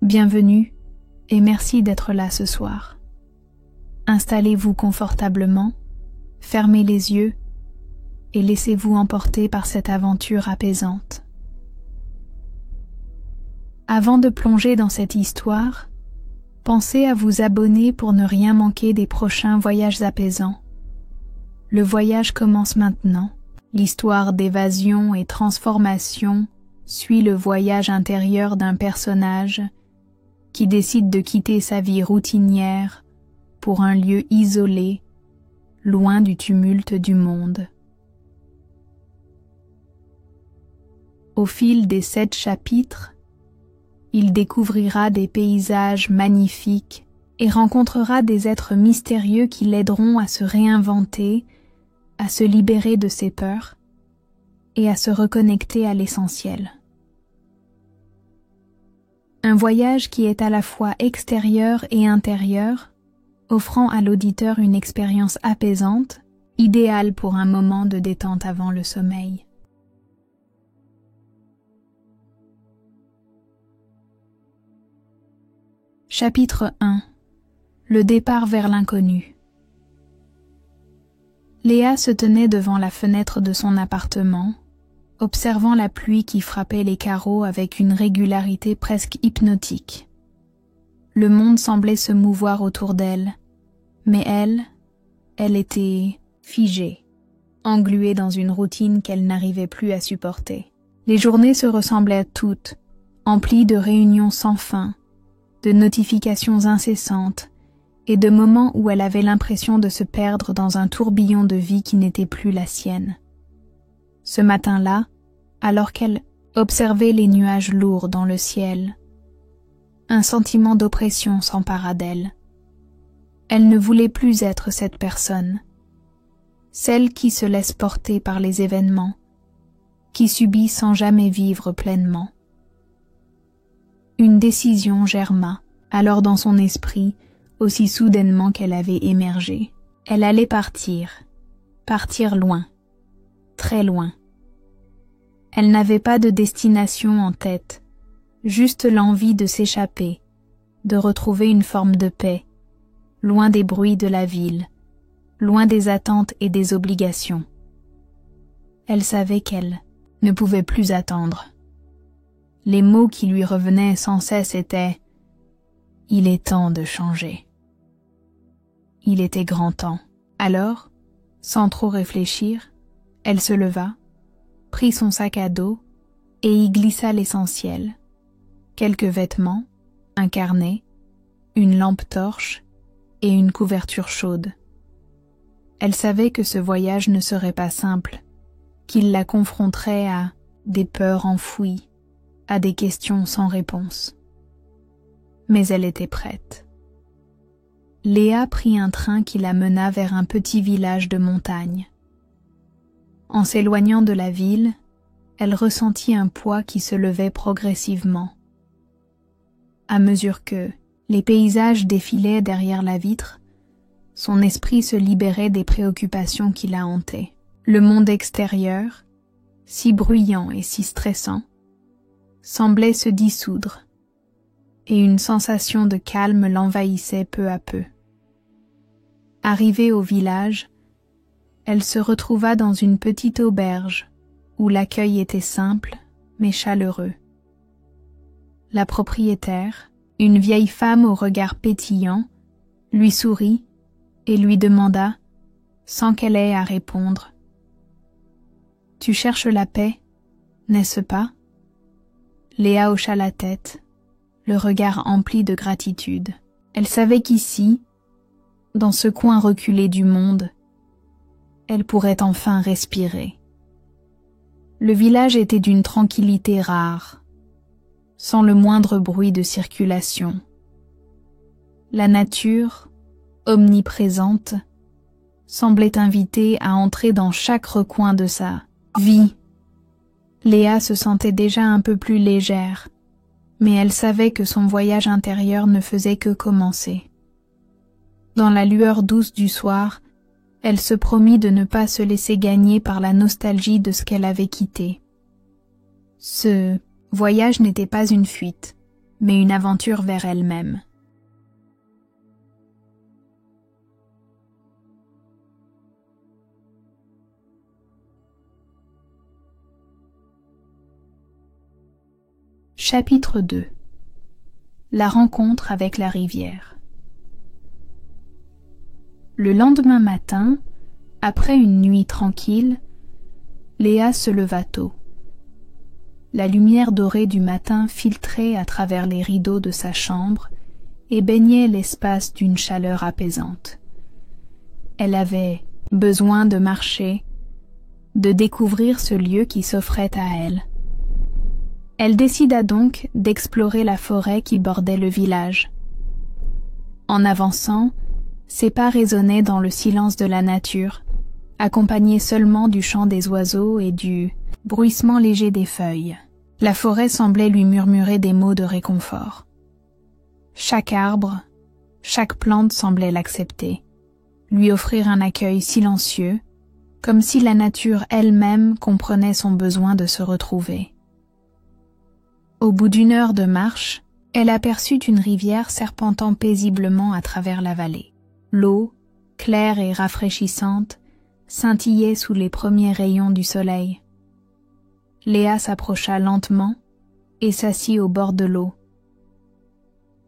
Bienvenue et merci d'être là ce soir. Installez-vous confortablement, fermez les yeux et laissez-vous emporter par cette aventure apaisante. Avant de plonger dans cette histoire, pensez à vous abonner pour ne rien manquer des prochains voyages apaisants. Le voyage commence maintenant. L'histoire d'évasion et transformation suit le voyage intérieur d'un personnage qui décide de quitter sa vie routinière pour un lieu isolé, loin du tumulte du monde. Au fil des 7 chapitres, il découvrira des paysages magnifiques et rencontrera des êtres mystérieux qui l'aideront à se réinventer, à se libérer de ses peurs et à se reconnecter à l'essentiel. Un voyage qui est à la fois extérieur et intérieur, offrant à l'auditeur une expérience apaisante, idéale pour un moment de détente avant le sommeil. Chapitre 1. Le départ vers l'inconnu. Léa se tenait devant la fenêtre de son appartement, observant la pluie qui frappait les carreaux avec une régularité presque hypnotique. Le monde semblait se mouvoir autour d'elle, mais elle était figée, engluée dans une routine qu'elle n'arrivait plus à supporter. Les journées se ressemblaient toutes, emplies de réunions sans fin, de notifications incessantes et de moments où elle avait l'impression de se perdre dans un tourbillon de vie qui n'était plus la sienne. Ce matin-là, alors qu'elle observait les nuages lourds dans le ciel, un sentiment d'oppression s'empara d'elle. Elle ne voulait plus être cette personne, celle qui se laisse porter par les événements, qui subit sans jamais vivre pleinement. Une décision germa alors dans son esprit aussi soudainement qu'elle avait émergé. Elle allait partir loin, très loin. Elle n'avait pas de destination en tête, juste l'envie de s'échapper, de retrouver une forme de paix, loin des bruits de la ville, loin des attentes et des obligations. Elle savait qu'elle ne pouvait plus attendre. Les mots qui lui revenaient sans cesse étaient « Il est temps de changer ». Il était grand temps. Alors, sans trop réfléchir, elle se leva, prit son sac à dos et y glissa l'essentiel. Quelques vêtements, un carnet, une lampe torche et une couverture chaude. Elle savait que ce voyage ne serait pas simple, qu'il la confronterait à des peurs enfouies, à des questions sans réponse. Mais elle était prête. Léa prit un train qui la mena vers un petit village de montagne. En s'éloignant de la ville, elle ressentit un poids qui se levait progressivement. À mesure que les paysages défilaient derrière la vitre, son esprit se libérait des préoccupations qui la hantaient. Le monde extérieur, si bruyant et si stressant, semblait se dissoudre, et une sensation de calme l'envahissait peu à peu. Arrivée au village, elle se retrouva dans une petite auberge où l'accueil était simple mais chaleureux. La propriétaire, une vieille femme au regard pétillant, lui sourit et lui demanda, sans qu'elle ait à répondre, « Tu cherches la paix, n'est-ce pas ?» Léa hocha la tête, le regard empli de gratitude. Elle savait qu'ici, dans ce coin reculé du monde, elle pourrait enfin respirer. Le village était d'une tranquillité rare, sans le moindre bruit de circulation. La nature, omniprésente, semblait inviter à entrer dans chaque recoin de sa vie. Léa se sentait déjà un peu plus légère, mais elle savait que son voyage intérieur ne faisait que commencer. Dans la lueur douce du soir, elle se promit de ne pas se laisser gagner par la nostalgie de ce qu'elle avait quitté. Ce voyage n'était pas une fuite, mais une aventure vers elle-même. Chapitre 2. La rencontre avec la rivière. Le lendemain matin, après une nuit tranquille, Léa se leva tôt. La lumière dorée du matin filtrait à travers les rideaux de sa chambre et baignait l'espace d'une chaleur apaisante. Elle avait besoin de marcher, de découvrir ce lieu qui s'offrait à elle. Elle décida donc d'explorer la forêt qui bordait le village. En avançant, ses pas résonnaient dans le silence de la nature, accompagnés seulement du chant des oiseaux et du bruissement léger des feuilles. La forêt semblait lui murmurer des mots de réconfort. Chaque arbre, chaque plante semblait l'accepter, lui offrir un accueil silencieux, comme si la nature elle-même comprenait son besoin de se retrouver. Au bout d'une heure de marche, elle aperçut une rivière serpentant paisiblement à travers la vallée. L'eau, claire et rafraîchissante, scintillait sous les premiers rayons du soleil. Léa s'approcha lentement et s'assit au bord de l'eau.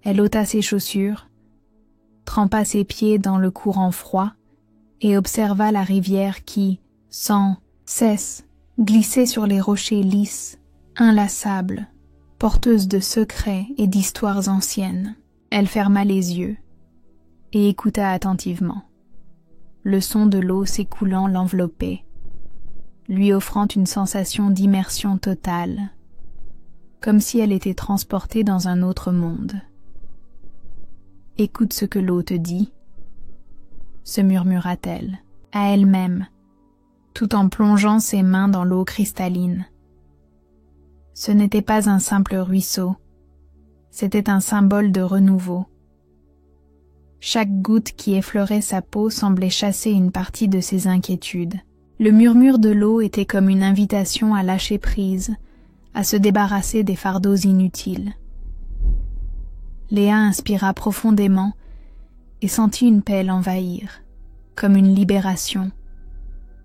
Elle ôta ses chaussures, trempa ses pieds dans le courant froid et observa la rivière qui, sans cesse, glissait sur les rochers lisses, inlassables, porteuse de secrets et d'histoires anciennes. Elle ferma les yeux et écouta attentivement. Le son de l'eau s'écoulant l'enveloppait, lui offrant une sensation d'immersion totale, comme si elle était transportée dans un autre monde. « Écoute ce que l'eau te dit », se murmura-t-elle, à elle-même, tout en plongeant ses mains dans l'eau cristalline. Ce n'était pas un simple ruisseau, c'était un symbole de renouveau. Chaque goutte qui effleurait sa peau semblait chasser une partie de ses inquiétudes. Le murmure de l'eau était comme une invitation à lâcher prise, à se débarrasser des fardeaux inutiles. Léa inspira profondément et sentit une paix l'envahir, comme une libération,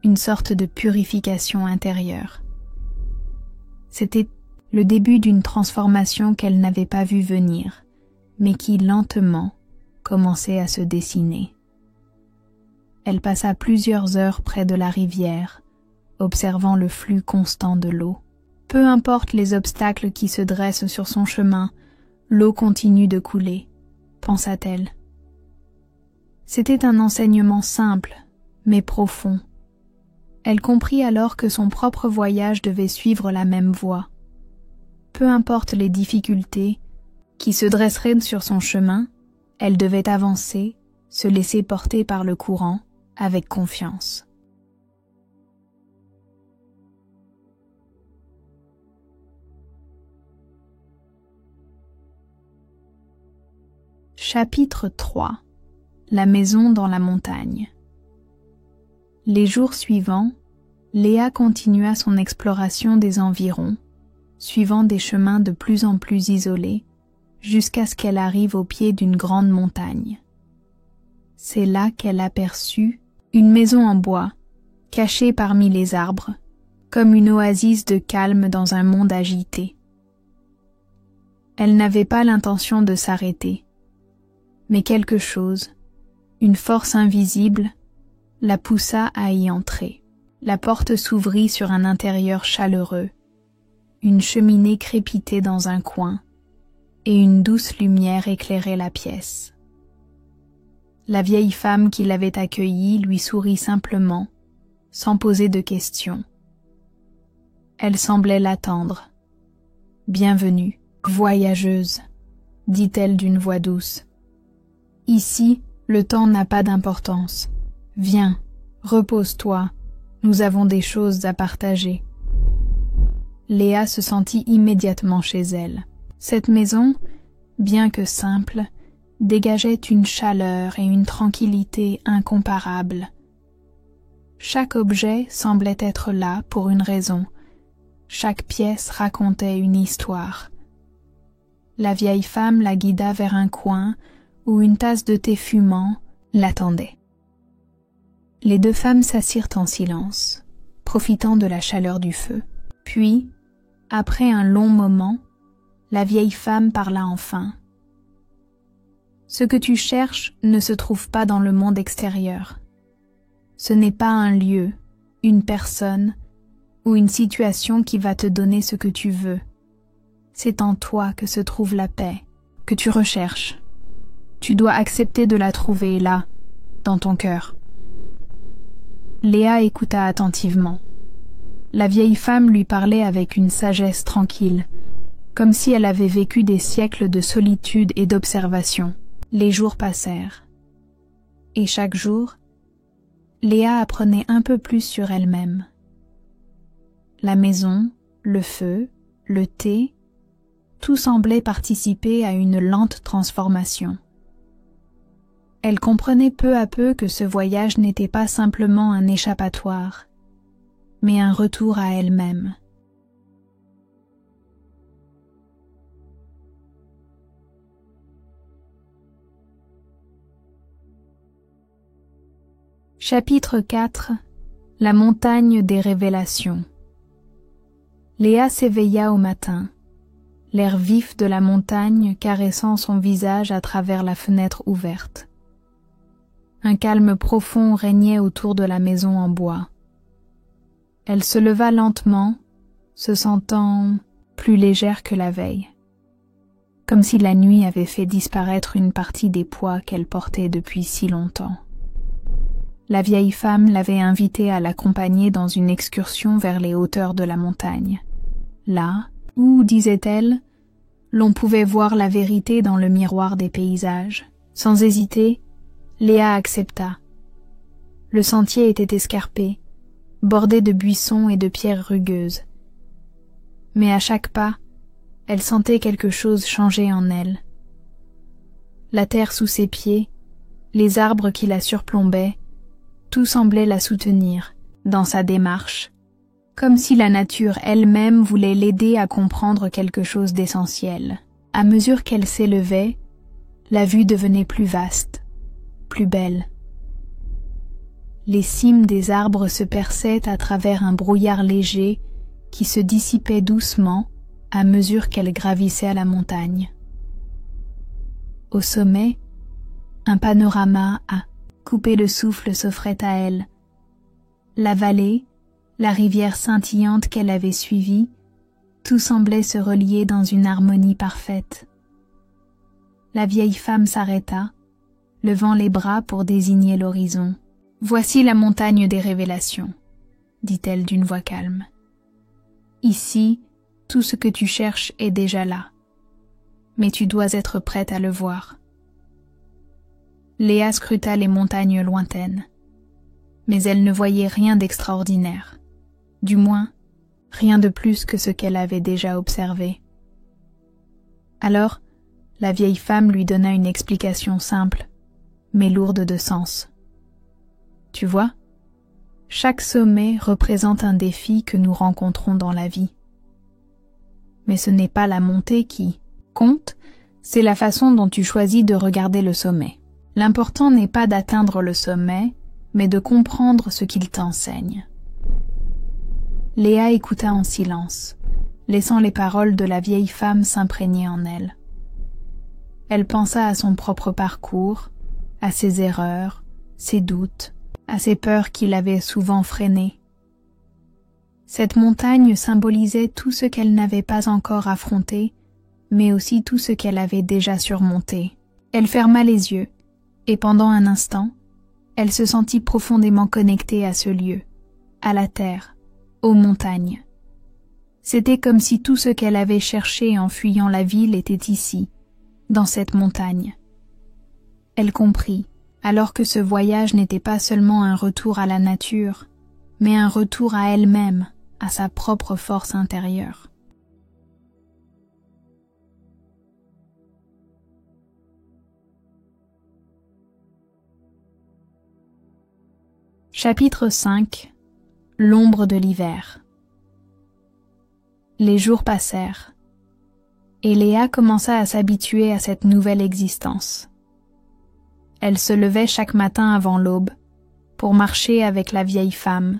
une sorte de purification intérieure. C'était le début d'une transformation qu'elle n'avait pas vue venir, mais qui lentement commençait à se dessiner. Elle passa plusieurs heures près de la rivière, observant le flux constant de l'eau. Peu importe les obstacles qui se dressent sur son chemin, l'eau continue de couler, pensa-t-elle. C'était un enseignement simple, mais profond. Elle comprit alors que son propre voyage devait suivre la même voie. Peu importe les difficultés qui se dresseraient sur son chemin, elle devait avancer, se laisser porter par le courant, avec confiance. Chapitre 3. La maison dans la montagne. Les jours suivants, Léa continua son exploration des environs, suivant des chemins de plus en plus isolés, jusqu'à ce qu'elle arrive au pied d'une grande montagne. C'est là qu'elle aperçut une maison en bois, cachée parmi les arbres, comme une oasis de calme dans un monde agité. Elle n'avait pas l'intention de s'arrêter, mais quelque chose, une force invisible, la poussa à y entrer. La porte s'ouvrit sur un intérieur chaleureux, une cheminée crépitait dans un coin, et une douce lumière éclairait la pièce. La vieille femme qui l'avait accueillie lui sourit simplement, sans poser de questions. Elle semblait l'attendre. « Bienvenue, voyageuse », dit-elle d'une voix douce. « Ici, le temps n'a pas d'importance. Viens, repose-toi, nous avons des choses à partager. » Léa se sentit immédiatement chez elle. Cette maison, bien que simple, dégageait une chaleur et une tranquillité incomparables. Chaque objet semblait être là pour une raison. Chaque pièce racontait une histoire. La vieille femme la guida vers un coin où une tasse de thé fumant l'attendait. Les deux femmes s'assirent en silence, profitant de la chaleur du feu. Puis, après un long moment, la vieille femme parla enfin. « Ce que tu cherches ne se trouve pas dans le monde extérieur. Ce n'est pas un lieu, une personne ou une situation qui va te donner ce que tu veux. C'est en toi que se trouve la paix, que tu recherches. Tu dois accepter de la trouver là, dans ton cœur. » Léa écouta attentivement. La vieille femme lui parlait avec une sagesse tranquille, comme si elle avait vécu des siècles de solitude et d'observation. Les jours passèrent. Et chaque jour, Léa apprenait un peu plus sur elle-même. La maison, le feu, le thé, tout semblait participer à une lente transformation. Elle comprenait peu à peu que ce voyage n'était pas simplement un échappatoire, mais un retour à elle-même. Chapitre 4. La montagne des révélations. Léa s'éveilla au matin, l'air vif de la montagne caressant son visage à travers la fenêtre ouverte. Un calme profond régnait autour de la maison en bois. Elle se leva lentement, se sentant plus légère que la veille, comme si la nuit avait fait disparaître une partie des poids qu'elle portait depuis si longtemps. La vieille femme l'avait invitée à l'accompagner dans une excursion vers les hauteurs de la montagne. Là où, disait-elle, l'on pouvait voir la vérité dans le miroir des paysages. Sans hésiter, Léa accepta. Le sentier était escarpé, bordé de buissons et de pierres rugueuses. Mais à chaque pas, elle sentait quelque chose changer en elle. La terre sous ses pieds, les arbres qui la surplombaient, tout semblait la soutenir dans sa démarche, comme si la nature elle-même voulait l'aider à comprendre quelque chose d'essentiel. À mesure qu'elle s'élevait, la vue devenait plus vaste, plus belle. Les cimes des arbres se perçaient à travers un brouillard léger qui se dissipait doucement à mesure qu'elle gravissait à la montagne. Au sommet, un panorama à couper le souffle s'offrait à elle. La vallée, la rivière scintillante qu'elle avait suivie, tout semblait se relier dans une harmonie parfaite. La vieille femme s'arrêta, levant les bras pour désigner l'horizon. « Voici la montagne des révélations, » dit-elle d'une voix calme. « Ici, tout ce que tu cherches est déjà là, mais tu dois être prête à le voir. » Léa scruta les montagnes lointaines, mais elle ne voyait rien d'extraordinaire, du moins rien de plus que ce qu'elle avait déjà observé. Alors, la vieille femme lui donna une explication simple, mais lourde de sens. Tu vois, chaque sommet représente un défi que nous rencontrons dans la vie. Mais ce n'est pas la montée qui compte, c'est la façon dont tu choisis de regarder le sommet. L'important n'est pas d'atteindre le sommet, mais de comprendre ce qu'il t'enseigne. Léa écouta en silence, laissant les paroles de la vieille femme s'imprégner en elle. Elle pensa à son propre parcours, à ses erreurs, ses doutes, à ses peurs qui l'avaient souvent freinée. Cette montagne symbolisait tout ce qu'elle n'avait pas encore affronté, mais aussi tout ce qu'elle avait déjà surmonté. Elle ferma les yeux, et pendant un instant, elle se sentit profondément connectée à ce lieu, à la terre, aux montagnes. C'était comme si tout ce qu'elle avait cherché en fuyant la ville était ici, dans cette montagne. Elle comprit, alors que ce voyage n'était pas seulement un retour à la nature, mais un retour à elle-même, à sa propre force intérieure. Chapitre 5. L'ombre de l'hiver. Les jours passèrent, Et Léa commença à s'habituer à cette nouvelle existence. Elle se levait chaque matin avant l'aube pour marcher avec la vieille femme.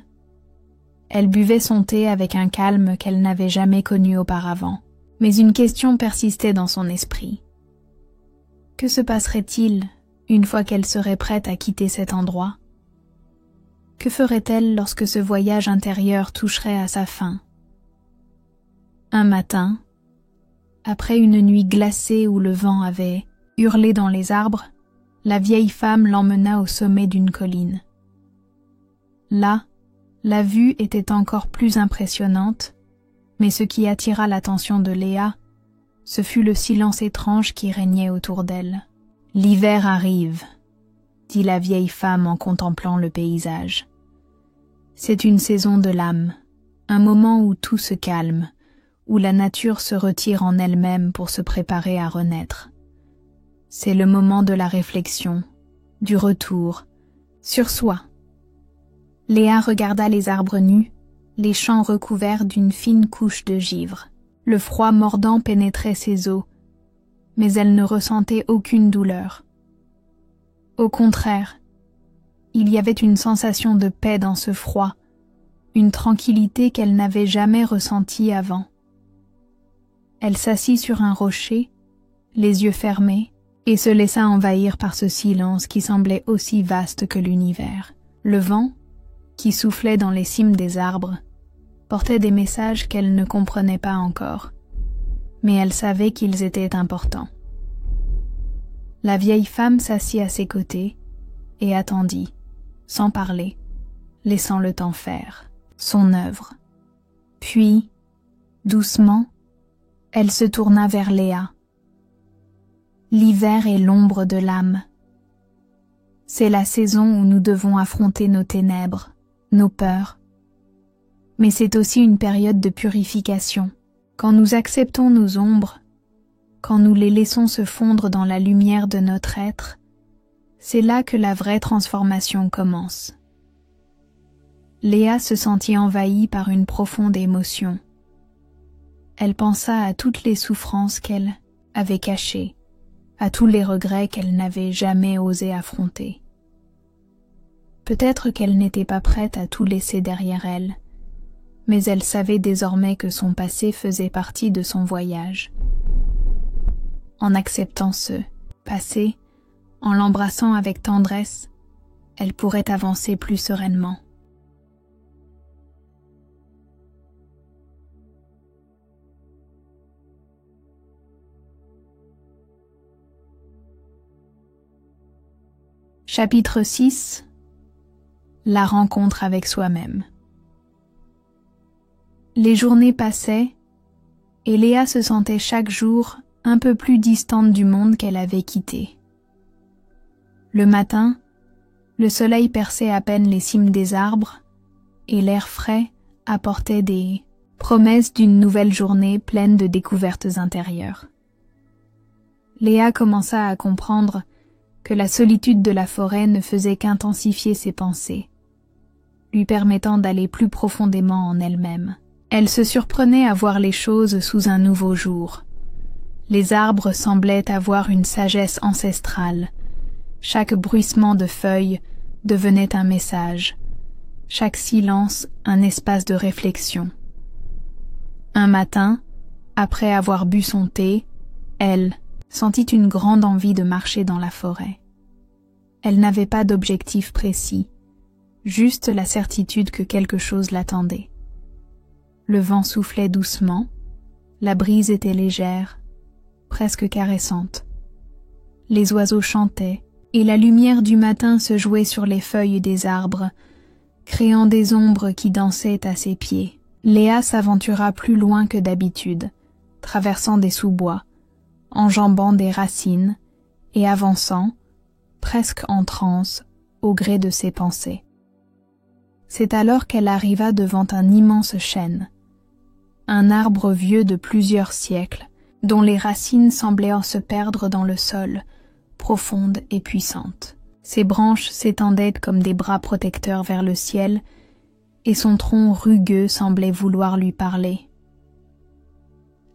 Elle buvait son thé avec un calme qu'elle n'avait jamais connu auparavant. Mais une question persistait dans son esprit. Que se passerait-il une fois qu'elle serait prête à quitter cet endroit? Que ferait-elle lorsque ce voyage intérieur toucherait à sa fin? Un matin, après une nuit glacée où le vent avait hurlé dans les arbres, la vieille femme l'emmena au sommet d'une colline. Là, la vue était encore plus impressionnante, mais ce qui attira l'attention de Léa, ce fut le silence étrange qui régnait autour d'elle. « L'hiver arrive », dit la vieille femme en contemplant le paysage. C'est une saison de l'âme, un moment où tout se calme, où la nature se retire en elle-même pour se préparer à renaître. C'est le moment de la réflexion, du retour, sur soi. Léa regarda les arbres nus, les champs recouverts d'une fine couche de givre. Le froid mordant pénétrait ses os, mais elle ne ressentait aucune douleur. Au contraire, il y avait une sensation de paix dans ce froid, une tranquillité qu'elle n'avait jamais ressentie avant. Elle s'assit sur un rocher, les yeux fermés, et se laissa envahir par ce silence qui semblait aussi vaste que l'univers. Le vent, qui soufflait dans les cimes des arbres, portait des messages qu'elle ne comprenait pas encore, mais elle savait qu'ils étaient importants. La vieille femme s'assit à ses côtés et attendit, sans parler, laissant le temps faire son œuvre. Puis, doucement, elle se tourna vers Léa. L'hiver est l'ombre de l'âme. C'est la saison où nous devons affronter nos ténèbres, nos peurs. Mais c'est aussi une période de purification. Quand nous acceptons nos ombres, quand nous les laissons se fondre dans la lumière de notre être, c'est là que la vraie transformation commence. Léa se sentit envahie par une profonde émotion. Elle pensa à toutes les souffrances qu'elle avait cachées, à tous les regrets qu'elle n'avait jamais osé affronter. Peut-être qu'elle n'était pas prête à tout laisser derrière elle, mais elle savait désormais que son passé faisait partie de son voyage. En acceptant ce passé, en l'embrassant avec tendresse, elle pourrait avancer plus sereinement. Chapitre 6. La rencontre avec soi-même. Les journées passaient, et Léa se sentait chaque jour un peu plus distante du monde qu'elle avait quitté. Le matin, le soleil perçait à peine les cimes des arbres, et l'air frais apportait des promesses d'une nouvelle journée pleine de découvertes intérieures. Léa commença à comprendre que la solitude de la forêt ne faisait qu'intensifier ses pensées, lui permettant d'aller plus profondément en elle-même. Elle se surprenait à voir les choses sous un nouveau jour. Les arbres semblaient avoir une sagesse ancestrale. Chaque bruissement de feuilles devenait un message, chaque silence un espace de réflexion. Un matin, après avoir bu son thé, elle sentit une grande envie de marcher dans la forêt. Elle n'avait pas d'objectif précis, juste la certitude que quelque chose l'attendait. Le vent soufflait doucement, la brise était légère, presque caressante. Les oiseaux chantaient, et la lumière du matin se jouait sur les feuilles des arbres, créant des ombres qui dansaient à ses pieds. Léa s'aventura plus loin que d'habitude, traversant des sous-bois, enjambant des racines et avançant, presque en transe, au gré de ses pensées. C'est alors qu'elle arriva devant un immense chêne, un arbre vieux de plusieurs siècles, dont les racines semblaient se perdre dans le sol, profondes et puissantes. Ses branches s'étendaient comme des bras protecteurs vers le ciel, et son tronc rugueux semblait vouloir lui parler.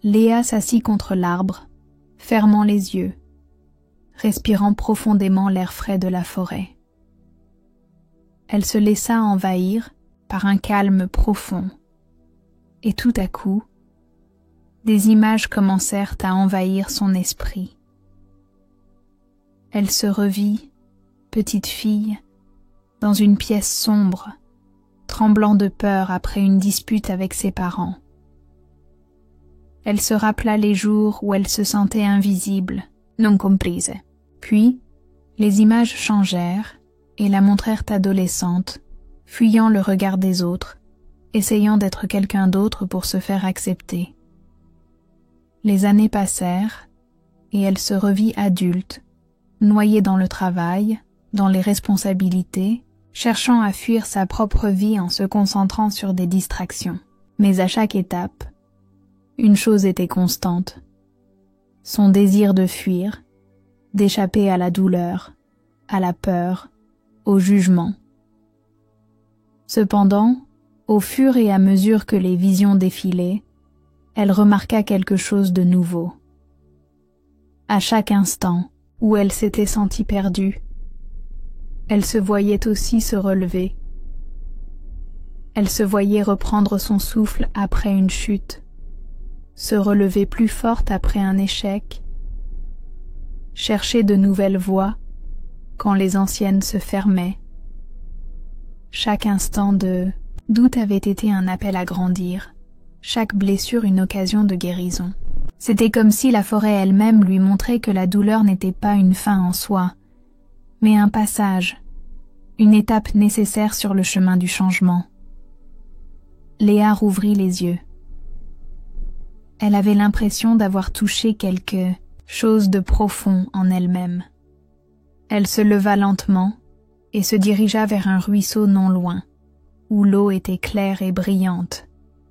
Léa s'assit contre l'arbre, fermant les yeux, respirant profondément l'air frais de la forêt. Elle se laissa envahir par un calme profond, et tout à coup, des images commencèrent à envahir son esprit. Elle se revit, petite fille, dans une pièce sombre, tremblant de peur après une dispute avec ses parents. Elle se rappela les jours où elle se sentait invisible, non comprise. Puis, les images changèrent et la montrèrent adolescente, fuyant le regard des autres, essayant d'être quelqu'un d'autre pour se faire accepter. Les années passèrent et elle se revit adulte, noyée dans le travail, dans les responsabilités, cherchant à fuir sa propre vie en se concentrant sur des distractions. Mais à chaque étape, une chose était constante, son désir de fuir, d'échapper à la douleur, à la peur, au jugement. Cependant, au fur et à mesure que les visions défilaient, elle remarqua quelque chose de nouveau. À chaque instant où elle s'était sentie perdue, elle se voyait aussi se relever. Elle se voyait reprendre son souffle après une chute, se relever plus forte après un échec, chercher de nouvelles voies quand les anciennes se fermaient. Chaque instant de doute avait été un appel à grandir, chaque blessure une occasion de guérison. C'était comme si la forêt elle-même lui montrait que la douleur n'était pas une fin en soi, mais un passage, une étape nécessaire sur le chemin du changement. Léa rouvrit les yeux. Elle avait l'impression d'avoir touché quelque chose de profond en elle-même. Elle se leva lentement et se dirigea vers un ruisseau non loin, où l'eau était claire et brillante,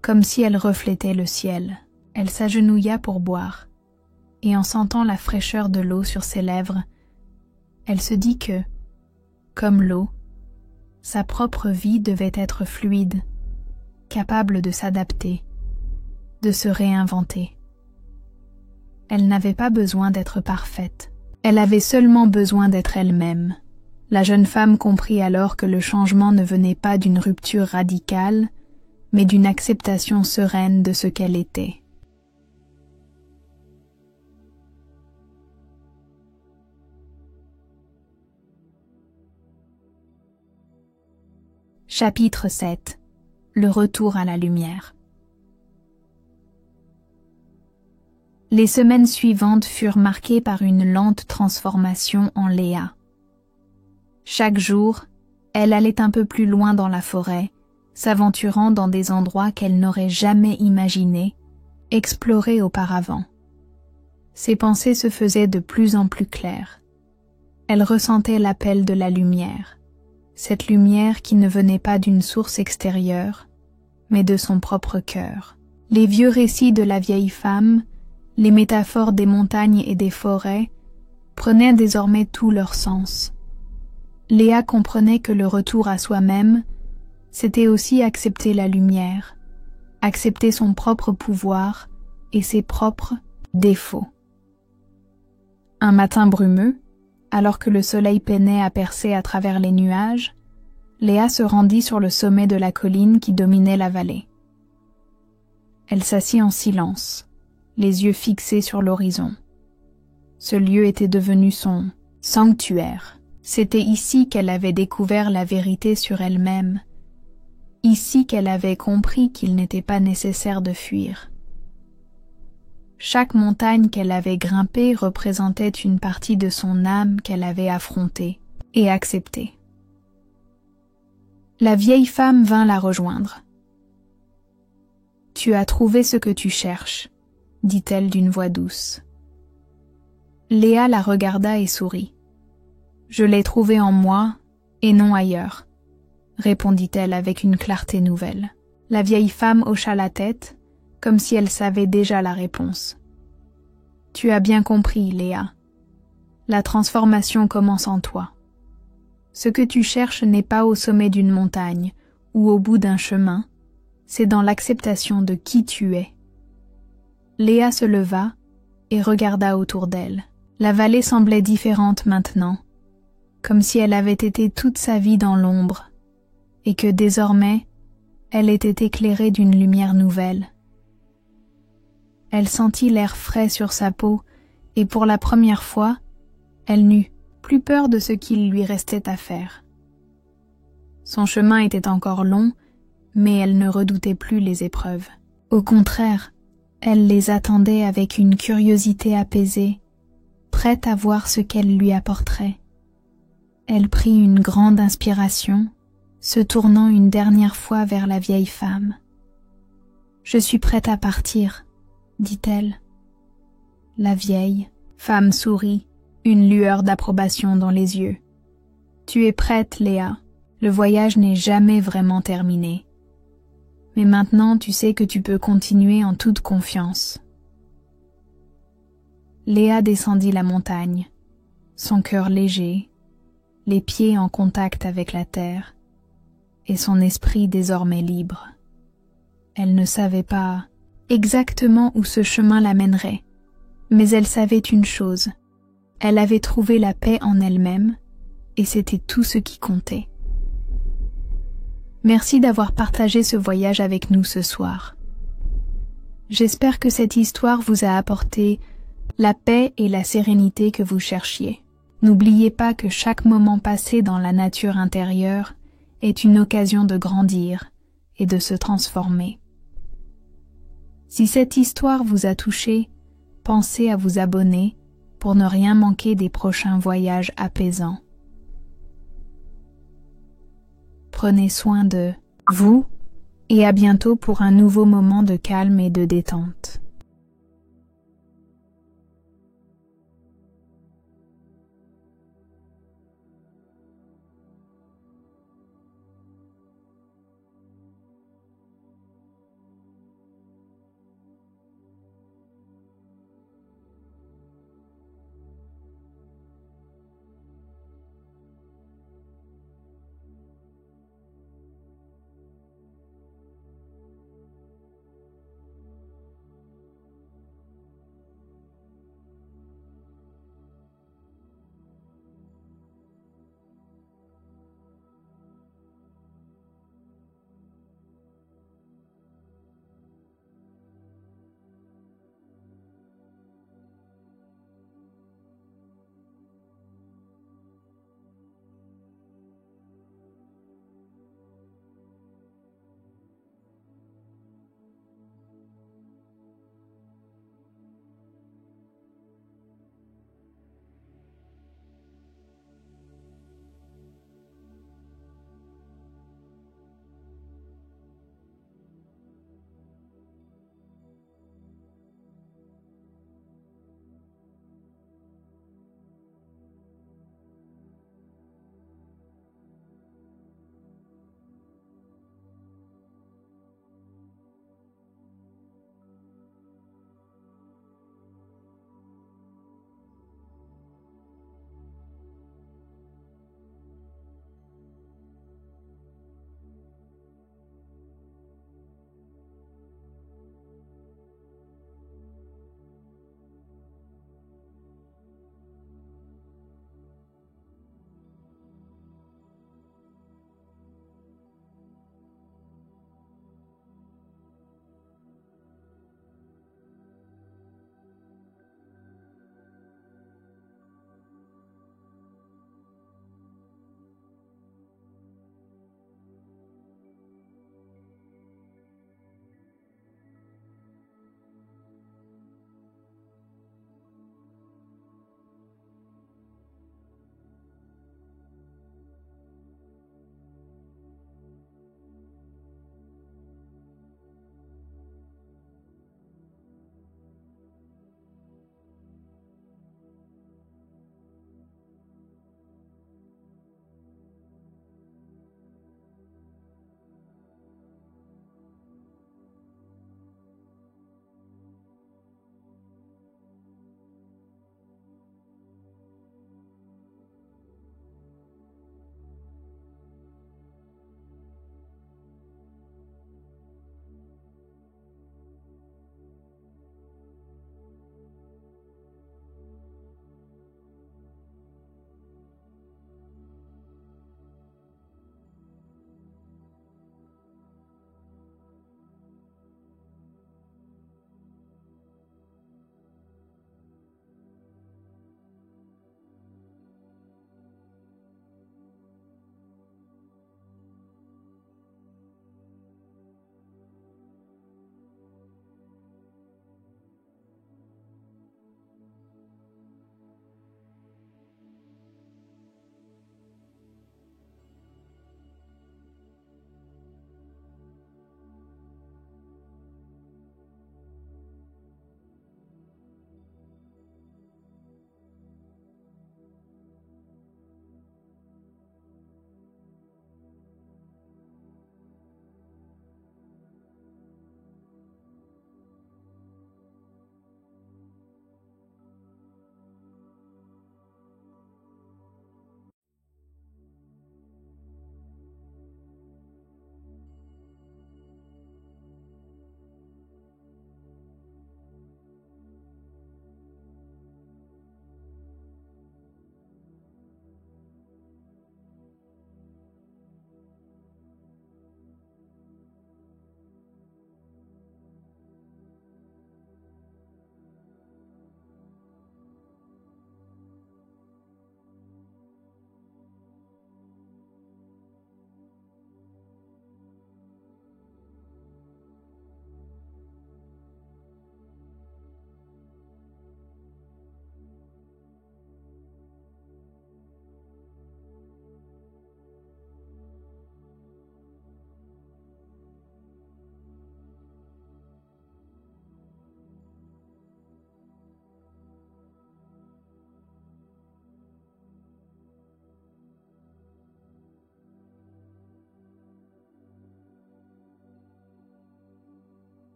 comme si elle reflétait le ciel. Elle s'agenouilla pour boire, et en sentant la fraîcheur de l'eau sur ses lèvres, elle se dit que, comme l'eau, sa propre vie devait être fluide, capable de s'adapter, de se réinventer. Elle n'avait pas besoin d'être parfaite, elle avait seulement besoin d'être elle-même. La jeune femme comprit alors que le changement ne venait pas d'une rupture radicale, mais d'une acceptation sereine de ce qu'elle était. Chapitre 7. Le retour à la lumière. Les semaines suivantes furent marquées par une lente transformation en Léa. Chaque jour, elle allait un peu plus loin dans la forêt, s'aventurant dans des endroits qu'elle n'aurait jamais imaginés, explorés auparavant. Ses pensées se faisaient de plus en plus claires. Elle ressentait l'appel de la lumière, cette lumière qui ne venait pas d'une source extérieure, mais de son propre cœur. Les vieux récits de la vieille femme, les métaphores des montagnes et des forêts, prenaient désormais tout leur sens. Léa comprenait que le retour à soi-même, c'était aussi accepter la lumière, accepter son propre pouvoir et ses propres défauts. Un matin brumeux, alors que le soleil peinait à percer à travers les nuages, Léa se rendit sur le sommet de la colline qui dominait la vallée. Elle s'assit en silence, les yeux fixés sur l'horizon. Ce lieu était devenu son sanctuaire. C'était ici qu'elle avait découvert la vérité sur elle-même, ici qu'elle avait compris qu'il n'était pas nécessaire de fuir. Chaque montagne qu'elle avait grimpée représentait une partie de son âme qu'elle avait affrontée et acceptée. La vieille femme vint la rejoindre. « Tu as trouvé ce que tu cherches », dit-elle d'une voix douce. Léa la regarda et sourit. « Je l'ai trouvé en moi et non ailleurs », répondit-elle avec une clarté nouvelle. La vieille femme hocha la tête, comme si elle savait déjà la réponse. « Tu as bien compris, Léa. La transformation commence en toi. Ce que tu cherches n'est pas au sommet d'une montagne ou au bout d'un chemin, c'est dans l'acceptation de qui tu es. Léa se leva et regarda autour d'elle. La vallée semblait différente maintenant, comme si elle avait été toute sa vie dans l'ombre, et que désormais, elle était éclairée d'une lumière nouvelle. Elle sentit l'air frais sur sa peau, et pour la première fois, elle n'eut plus peur de ce qu'il lui restait à faire. Son chemin était encore long, mais elle ne redoutait plus les épreuves. Au contraire, elle les attendait avec une curiosité apaisée, prête à voir ce qu'elle lui apporterait. Elle prit une grande inspiration, se tournant une dernière fois vers la vieille femme. « Je suis prête à partir, » dit-elle. La vieille femme sourit, une lueur d'approbation dans les yeux. « Tu es prête, Léa. Le voyage n'est jamais vraiment terminé. Mais maintenant, tu sais que tu peux continuer en toute confiance. » Léa descendit la montagne, son cœur léger, les pieds en contact avec la terre, et son esprit désormais libre. Elle ne savait pas exactement où ce chemin l'amènerait, mais elle savait une chose, elle avait trouvé la paix en elle-même, et c'était tout ce qui comptait. Merci d'avoir partagé ce voyage avec nous ce soir. J'espère que cette histoire vous a apporté la paix et la sérénité que vous cherchiez. N'oubliez pas que chaque moment passé dans la nature intérieure est une occasion de grandir et de se transformer. Si cette histoire vous a touché, pensez à vous abonner pour ne rien manquer des prochains voyages apaisants. Prenez soin de vous et à bientôt pour un nouveau moment de calme et de détente.